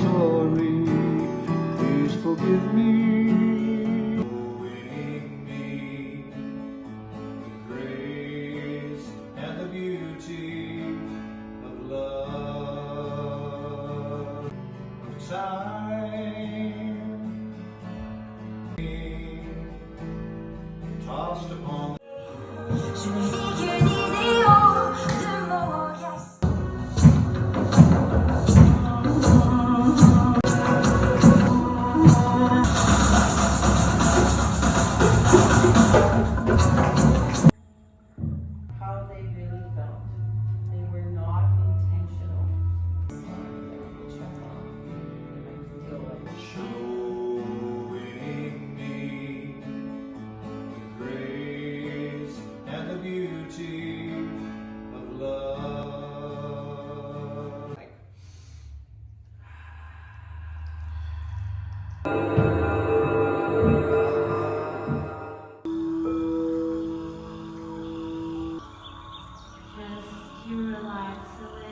sorry, please forgive me. Showing me the grace and the beauty of love, of time, tossed upon how they really felt. They were not intentional. showing me the grace and the beauty of love. Just you relax a little.